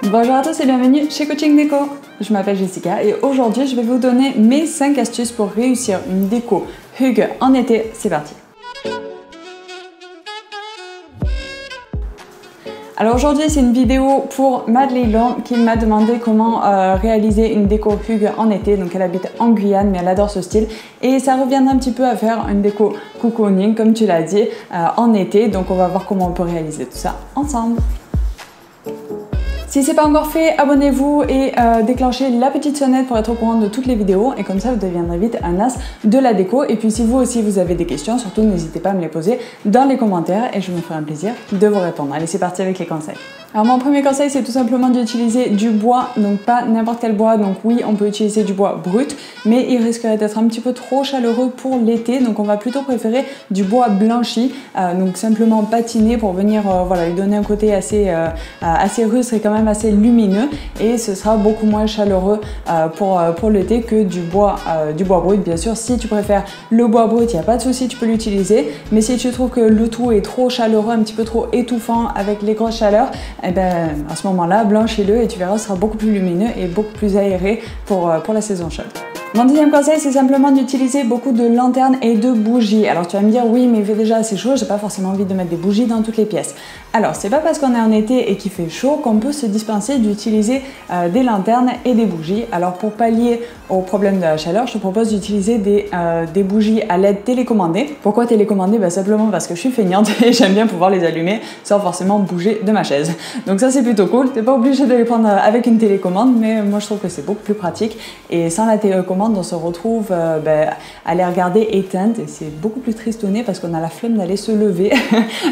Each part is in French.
Bonjour à tous et bienvenue chez Coaching Déco. Je m'appelle Jessica et aujourd'hui je vais vous donner mes 5 astuces pour réussir une déco Hygge en été. C'est parti. Alors aujourd'hui c'est une vidéo pour Madeleine qui m'a demandé comment réaliser une déco Hygge en été. Donc elle habite en Guyane mais elle adore ce style et ça reviendra un petit peu à faire une déco cocooning comme tu l'as dit en été. Donc on va voir comment on peut réaliser tout ça ensemble. Si ce n'est pas encore fait, abonnez-vous et déclenchez la petite sonnette pour être au courant de toutes les vidéos et comme ça vous deviendrez vite un as de la déco. Et puis si vous aussi vous avez des questions, surtout n'hésitez pas à me les poser dans les commentaires et je me ferai un plaisir de vous répondre. Allez, c'est parti avec les conseils. Alors mon premier conseil c'est tout simplement d'utiliser du bois, donc pas n'importe quel bois. Donc oui, on peut utiliser du bois brut, mais il risquerait d'être un petit peu trop chaleureux pour l'été. Donc on va plutôt préférer du bois blanchi, donc simplement patiné pour venir voilà, lui donner un côté assez rustre et quand même assez lumineux et ce sera beaucoup moins chaleureux pour l'été que du bois brut. Bien sûr, si tu préfères le bois brut, il n'y a pas de souci, tu peux l'utiliser, mais si tu trouves que le tout est trop chaleureux, un petit peu trop étouffant avec les grosses chaleurs, et ben à ce moment-là, blanchis-le et tu verras, ce sera beaucoup plus lumineux et beaucoup plus aéré pour la saison chaude. Mon deuxième conseil, c'est simplement d'utiliser beaucoup de lanternes et de bougies. Alors tu vas me dire, oui, mais il fait déjà assez chaud, j'ai pas forcément envie de mettre des bougies dans toutes les pièces. Alors, c'est pas parce qu'on est en été et qu'il fait chaud qu'on peut se dispenser d'utiliser des lanternes et des bougies. Alors pour pallier au problème de la chaleur, je te propose d'utiliser des bougies à LED télécommandées. Pourquoi télécommandées? Simplement parce que je suis feignante et j'aime bien pouvoir les allumer sans forcément bouger de ma chaise. Donc ça c'est plutôt cool, t'es pas obligé de les prendre avec une télécommande, mais moi je trouve que c'est beaucoup plus pratique. Et sans la télécommande, on se retrouve à les regarder éteintes et c'est beaucoup plus tristouné parce qu'on a la flemme d'aller se lever.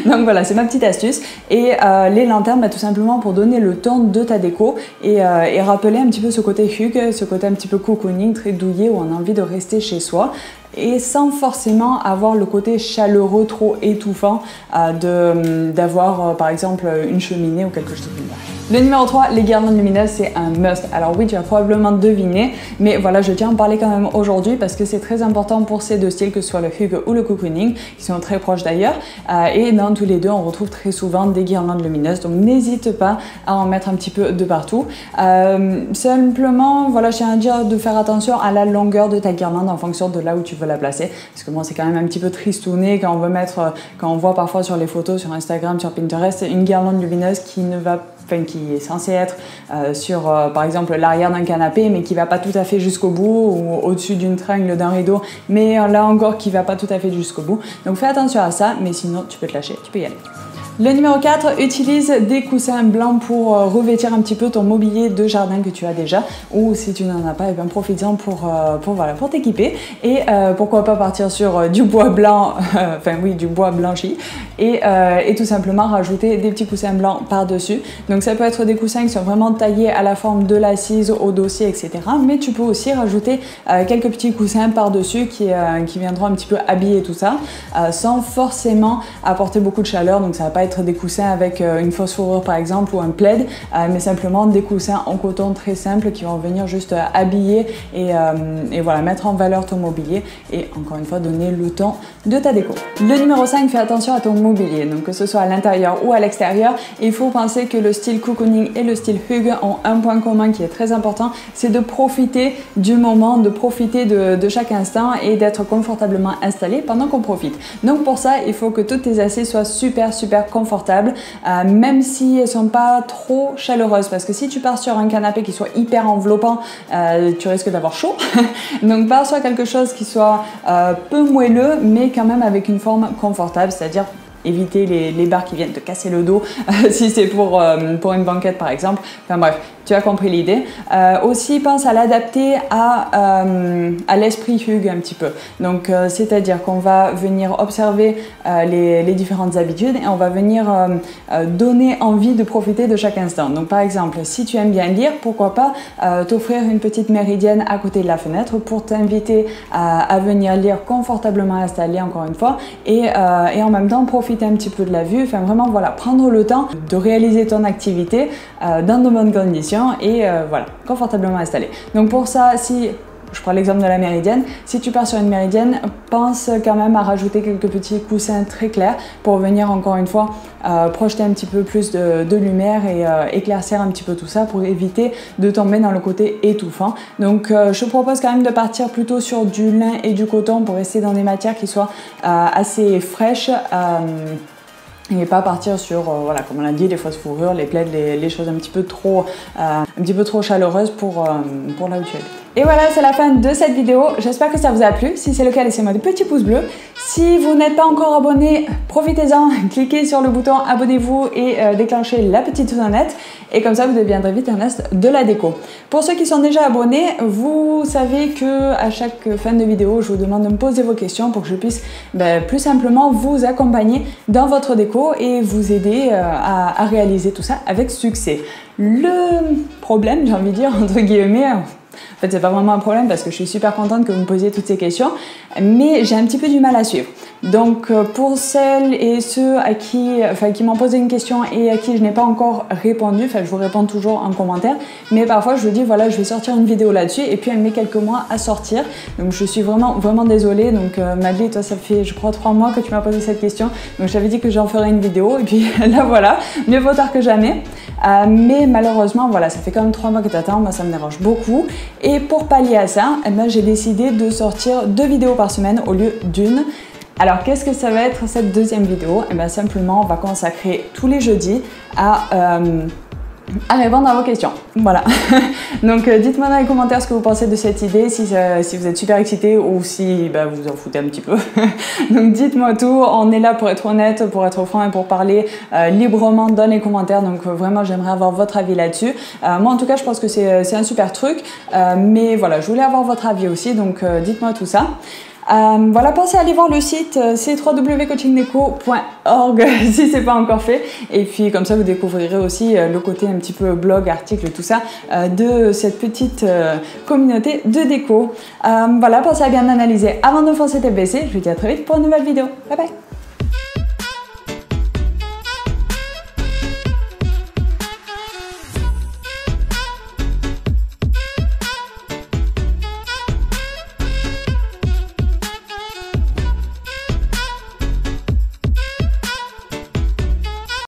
Donc voilà, c'est ma petite astuce. Et les lanternes, tout simplement pour donner le ton de ta déco et rappeler un petit peu ce côté Hygge, ce côté un petit peu cocooning, très douillet où on a envie de rester chez soi. Et sans forcément avoir le côté chaleureux trop étouffant d'avoir par exemple une cheminée ou quelque chose comme ça. Le numéro 3, les guirlandes lumineuses, c'est un must. Alors oui, tu as probablement deviné, mais voilà, je tiens à en parler quand même aujourd'hui parce que c'est très important pour ces deux styles, que ce soit le Hygge ou le cocooning, qui sont très proches d'ailleurs. Et dans tous les deux, on retrouve très souvent des guirlandes lumineuses, donc n'hésite pas à en mettre un petit peu de partout. Simplement, voilà, je tiens à dire de faire attention à la longueur de ta guirlande en fonction de là où tu veux la placer, parce que bon, c'est quand même un petit peu tristouné quand on veut mettre, quand on voit parfois sur les photos, sur Instagram, sur Pinterest, une guirlande lumineuse qui est censée être sur par exemple l'arrière d'un canapé mais qui va pas tout à fait jusqu'au bout, ou au-dessus d'une tringle d'un rideau mais là encore qui va pas tout à fait jusqu'au bout. Donc fais attention à ça, mais sinon tu peux te lâcher, tu peux y aller. Le numéro 4, utilise des coussins blancs pour revêtir un petit peu ton mobilier de jardin que tu as déjà, ou si tu n'en as pas, et bien profites-en pour t'équiper. Et pourquoi pas partir sur du bois blanc, du bois blanchi, et tout simplement rajouter des petits coussins blancs par-dessus. Donc ça peut être des coussins qui sont vraiment taillés à la forme de l'assise, au dossier, etc. Mais tu peux aussi rajouter quelques petits coussins par-dessus qui viendront un petit peu habiller tout ça, sans forcément apporter beaucoup de chaleur. Donc ça va pas être des coussins avec une fausse fourrure par exemple ou un plaid, mais simplement des coussins en coton très simples qui vont venir juste habiller et voilà, mettre en valeur ton mobilier et encore une fois donner le ton de ta déco. Le numéro 5, fais attention à ton mobilier, donc que ce soit à l'intérieur ou à l'extérieur. Il faut penser que le style cocooning et le style Hygge ont un point commun qui est très important, c'est de profiter du moment, de profiter de chaque instant et d'être confortablement installé pendant qu'on profite. Donc pour ça, il faut que toutes tes assises soient super confortables, même si elles sont pas trop chaleureuses, parce que si tu pars sur un canapé qui soit hyper enveloppant, tu risques d'avoir chaud. Donc pars sur quelque chose qui soit peu moelleux mais quand même avec une forme confortable, c'est-à-dire éviter les barres qui viennent te casser le dos si c'est pour une banquette par exemple. Enfin bref, tu as compris l'idée. Aussi, pense à l'adapter à l'esprit Hygge un petit peu. Donc, c'est-à-dire qu'on va venir observer les différentes habitudes et on va venir donner envie de profiter de chaque instant. Donc, par exemple, si tu aimes bien lire, pourquoi pas t'offrir une petite méridienne à côté de la fenêtre pour t'inviter à venir lire confortablement installé, encore une fois, et en même temps profiter un petit peu de la vue. Enfin, vraiment, voilà, prendre le temps de réaliser ton activité dans de bonnes conditions et voilà, confortablement installé. Donc pour ça, si je prends l'exemple de la méridienne. Si tu pars sur une méridienne, pense quand même à rajouter quelques petits coussins très clairs pour venir encore une fois projeter un petit peu plus de lumière et éclaircir un petit peu tout ça pour éviter de tomber dans le côté étouffant. Donc je te propose quand même de partir plutôt sur du lin et du coton pour rester dans des matières qui soient assez fraîches. Et pas partir sur, voilà, comme on l'a dit, les fausses fourrures, les plaids, les choses un petit peu trop chaleureuses pour là où tu es. Et voilà, c'est la fin de cette vidéo. J'espère que ça vous a plu. Si c'est le cas, laissez-moi des petits pouces bleus. Si vous n'êtes pas encore abonné, profitez-en, cliquez sur le bouton abonnez-vous et déclenchez la petite sonnette. Et comme ça, vous deviendrez vite un as de la déco. Pour ceux qui sont déjà abonnés, vous savez que à chaque fin de vidéo, je vous demande de me poser vos questions pour que je puisse plus simplement vous accompagner dans votre déco et vous aider à réaliser tout ça avec succès. Le problème, j'ai envie de dire, entre guillemets, en fait, c'est pas vraiment un problème parce que je suis super contente que vous me posiez toutes ces questions, mais j'ai un petit peu du mal à suivre. Donc, pour celles et ceux qui m'ont posé une question et à qui je n'ai pas encore répondu, je vous réponds toujours en commentaire, mais parfois je vous dis, voilà, je vais sortir une vidéo là-dessus et puis elle met quelques mois à sortir. Donc, je suis vraiment désolée. Donc, Madeleine, toi, ça fait, je crois, 3 mois que tu m'as posé cette question. Donc, je t'avais dit que j'en ferais une vidéo et puis là, voilà, mieux vaut tard que jamais. Mais malheureusement, voilà, ça fait quand même 3 mois que tu attends, moi ça me dérange beaucoup. Et pour pallier à ça, j'ai décidé de sortir 2 vidéos par semaine au lieu d'une. Alors qu'est-ce que ça va être cette deuxième vidéo? Simplement, on va consacrer tous les jeudis à répondre à vos questions. Voilà. Donc dites-moi dans les commentaires ce que vous pensez de cette idée, si vous êtes super excité ou si vous en foutez un petit peu. Donc dites-moi tout, on est là pour être honnête, pour être franc et pour parler librement dans les commentaires. Donc vraiment j'aimerais avoir votre avis là-dessus. Moi en tout cas je pense que c'est un super truc, mais voilà, je voulais avoir votre avis aussi, donc dites-moi tout ça. Voilà, pensez à aller voir le site, c'est www.coachingdeco.org si c'est pas encore fait. Et puis comme ça vous découvrirez aussi le côté un petit peu blog, article, tout ça de cette petite communauté de déco. Voilà, pensez à bien analyser avant de foncer tête baissée. Je vous dis à très vite pour une nouvelle vidéo. Bye bye.